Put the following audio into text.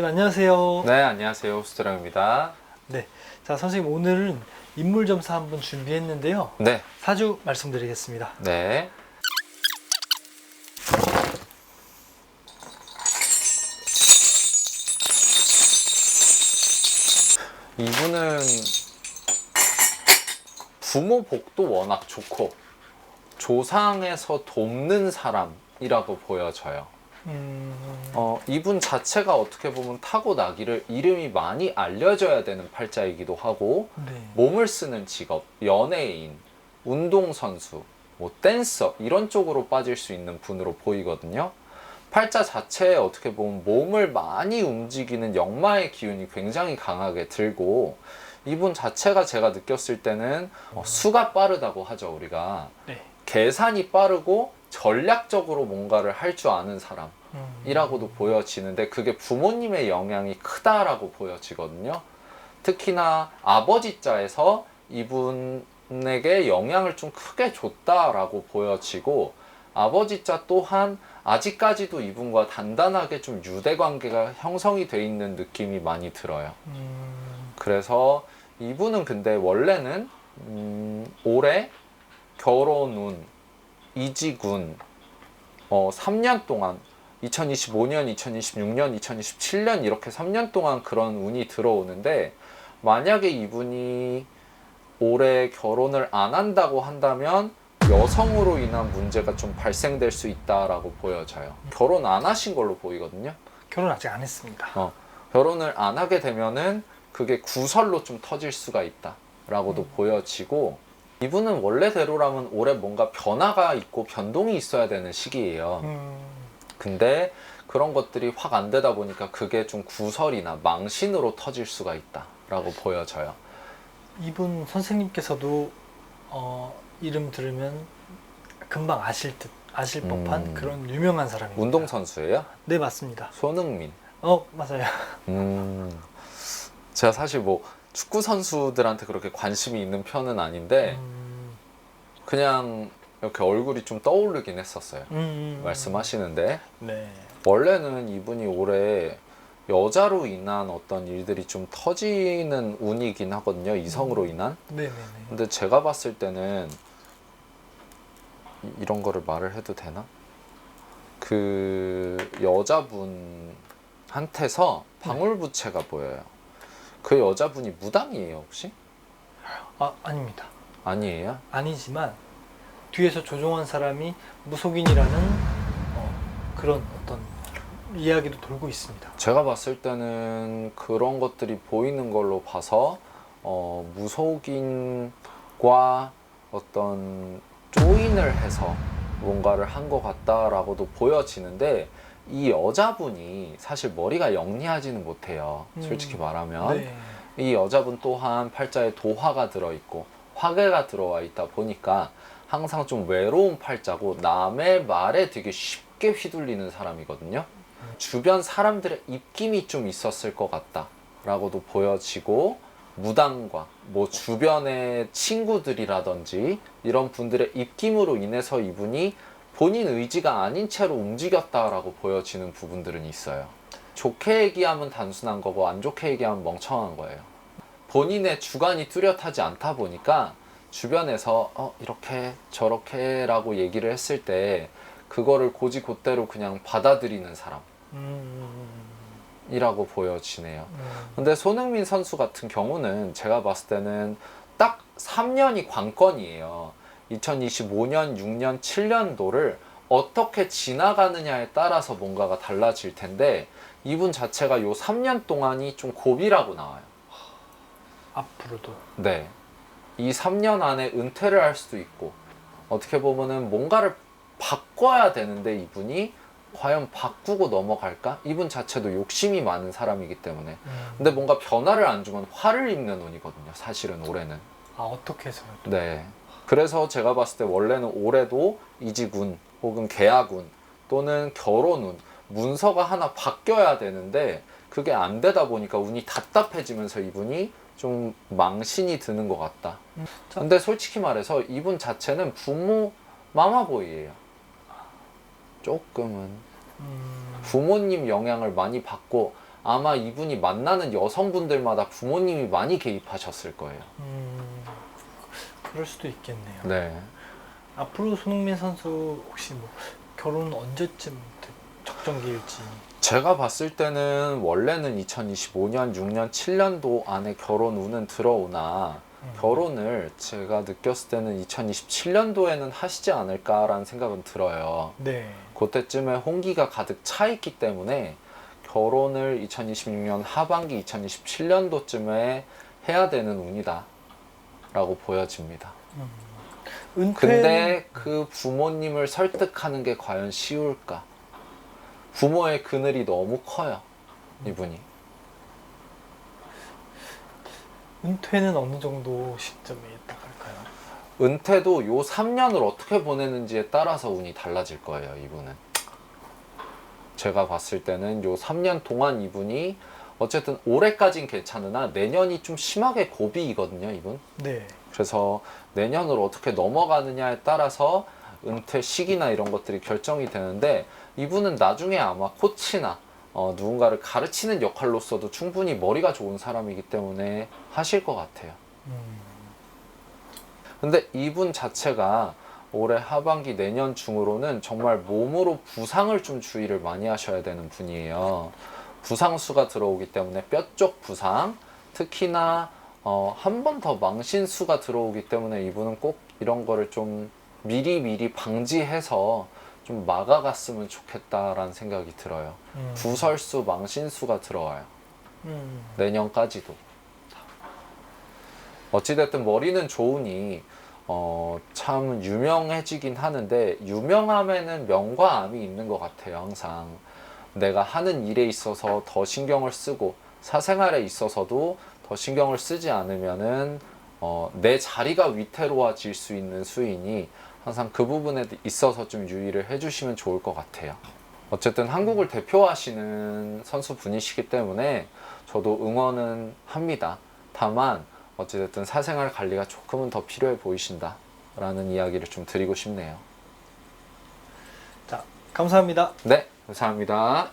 안녕하세요. 네, 안녕하세요. 수드랑입니다. 네. 자, 선생님 오늘은 인물점사 한번 준비했는데요. 네. 사주 말씀드리겠습니다. 네. 이분은 부모 복도 워낙 좋고 조상에서 돕는 사람이라고 보여져요. 이분 자체가 어떻게 보면 타고나기를 이름이 많이 알려져야 되는 팔자이기도 하고, 네. 몸을 쓰는 직업, 연예인, 운동선수, 뭐 댄서 이런 쪽으로 빠질 수 있는 분으로 보이거든요. 팔자 자체에 어떻게 보면 몸을 많이 움직이는 역마의 기운이 굉장히 강하게 들고, 이분 자체가 제가 느꼈을 때는 수가 빠르다고 하죠. 우리가 네. 계산이 빠르고 전략적으로 뭔가를 할 줄 아는 사람이라고도 보여지는데, 그게 부모님의 영향이 크다라고 보여지거든요. 특히나 아버지 자에서 이분에게 영향을 좀 크게 줬다라고 보여지고, 아버지 자 또한 아직까지도 이분과 단단하게 좀 유대 관계가 형성이 돼 있는 느낌이 많이 들어요. 그래서 이분은 근데 원래는 올해 결혼운, 이직운 3년 동안 2025년, 2026년, 2027년 이렇게 3년 동안 그런 운이 들어오는데, 만약에 이분이 올해 결혼을 안 한다고 한다면 여성으로 인한 문제가 좀 발생될 수 있다라고 보여져요. 결혼 안 하신 걸로 보이거든요. 결혼 아직 안 했습니다. 결혼을 안 하게 되면은 그게 구설로 좀 터질 수가 있다라고도 보여지고, 이분은 원래대로라면 올해 뭔가 변화가 있고 변동이 있어야 되는 시기예요. 근데 그런 것들이 확 안 되다 보니까 그게 좀 구설이나 망신으로 터질 수가 있다라고 보여져요. 이분 선생님께서도 이름 들으면 금방 아실 법한 그런 유명한 사람입니다. 운동선수예요? 네, 맞습니다. 손흥민. 맞아요. 제가 사실 뭐 축구 선수들한테 그렇게 관심이 있는 편은 아닌데 그냥 이렇게 얼굴이 좀 떠오르긴 했었어요. 말씀하시는데 네. 원래는 이분이 올해 여자로 인한 어떤 일들이 좀 터지는 운이긴 하거든요. 이성으로 인한. 네네네. 근데 제가 봤을 때는 이런 거를 말을 해도 되나? 그 여자분한테서 방울부채가 보여요. 그 여자분이 무당이에요, 혹시? 아닙니다. 아니에요? 아니지만 뒤에서 조종한 사람이 무속인이라는 그런 어떤 이야기도 돌고 있습니다. 제가 봤을 때는 그런 것들이 보이는 걸로 봐서 무속인과 어떤 조인을 해서 뭔가를 한 것 같다라고도 보여지는데, 이 여자분이 사실 머리가 영리하지는 못해요. 솔직히 말하면. 네. 이 여자분 또한 팔자에 도화가 들어있고 화개가 들어와 있다 보니까 항상 좀 외로운 팔자고 남의 말에 되게 쉽게 휘둘리는 사람이거든요. 주변 사람들의 입김이 좀 있었을 것 같다라고도 보여지고, 무당과 뭐 주변의 친구들이라든지 이런 분들의 입김으로 인해서 이분이 본인 의지가 아닌 채로 움직였다라고 보여지는 부분들은 있어요. 좋게 얘기하면 단순한 거고 안 좋게 얘기하면 멍청한 거예요. 본인의 주관이 뚜렷하지 않다 보니까 주변에서 이렇게 저렇게 라고 얘기를 했을 때 그거를 곧이곧대로 그냥 받아들이는 사람이라고 보여지네요. 근데 손흥민 선수 같은 경우는 제가 봤을 때는 딱 3년이 관건이에요. 2025년, 6년, 7년도를 어떻게 지나가느냐에 따라서 뭔가가 달라질 텐데, 이분 자체가 요 3년 동안이 좀 고비라고 나와요. 앞으로도. 네. 이 3년 안에 은퇴를 할 수도 있고, 어떻게 보면은 뭔가를 바꿔야 되는데 이분이 과연 바꾸고 넘어갈까? 이분 자체도 욕심이 많은 사람이기 때문에. 근데 뭔가 변화를 안 주면 화를 입는 운이거든요, 사실은 올해는. 어떻게 해서라도. 네. 그래서 제가 봤을 때 원래는 올해도 이직운 혹은 계약운 또는 결혼운, 문서가 하나 바뀌어야 되는데 그게 안 되다 보니까 운이 답답해지면서 이분이 좀 망신이 드는 것 같다. 근데 솔직히 말해서 이분 자체는 부모 마마보이예요. 조금은 부모님 영향을 많이 받고 아마 이분이 만나는 여성분들마다 부모님이 많이 개입하셨을 거예요. 그럴 수도 있겠네요. 네. 앞으로 손흥민 선수 혹시 뭐 결혼 언제쯤 적정기일지. 제가 봤을 때는 원래는 2025년, 6년, 7년도 안에 결혼 운은 들어오나 결혼을 제가 느꼈을 때는 2027년도에는 하시지 않을까라는 생각은 들어요. 네. 그때쯤에 홍기가 가득 차 있기 때문에 결혼을 2026년 하반기 2027년도쯤에 해야 되는 운이다 라고 보여집니다. 근데 그 부모님을 설득하는 게 과연 쉬울까? 부모의 그늘이 너무 커요, 이분이. 은퇴는 어느 정도 시점에 딱 할까요? 은퇴도 요 3년을 어떻게 보내는지에 따라서 운이 달라질 거예요, 이분은. 제가 봤을 때는 요 3년 동안 이분이 어쨌든 올해까진 괜찮으나 내년이 좀 심하게 고비이거든요, 이분. 네. 그래서 내년으로 어떻게 넘어가느냐에 따라서 은퇴 시기나 이런 것들이 결정이 되는데 이분은 나중에 아마 코치나 누군가를 가르치는 역할로서도 충분히 머리가 좋은 사람이기 때문에 하실 것 같아요. 근데 이분 자체가 올해 하반기 내년 중으로는 정말 몸으로 부상을 좀 주의를 많이 하셔야 되는 분이에요. 부상수가 들어오기 때문에 뼈 쪽 부상, 특히나 한 번 더 망신수가 들어오기 때문에 이분은 꼭 이런 거를 좀 미리 방지해서 좀 막아갔으면 좋겠다라는 생각이 들어요. 구설수, 망신수가 들어와요. 내년까지도. 어찌됐든 머리는 좋으니 참 유명해지긴 하는데 유명함에는 명과 암이 있는 것 같아요. 항상 내가 하는 일에 있어서 더 신경을 쓰고 사생활에 있어서도 더 신경을 쓰지 않으면은 내 자리가 위태로워질 수 있는 수이니 항상 그 부분에 있어서 좀 유의를 해주시면 좋을 것 같아요. 어쨌든 한국을 대표하시는 선수분이시기 때문에 저도 응원은 합니다. 다만 어찌됐든 사생활 관리가 조금은 더 필요해 보이신다 라는 이야기를 좀 드리고 싶네요. 자, 감사합니다. 네, 감사합니다.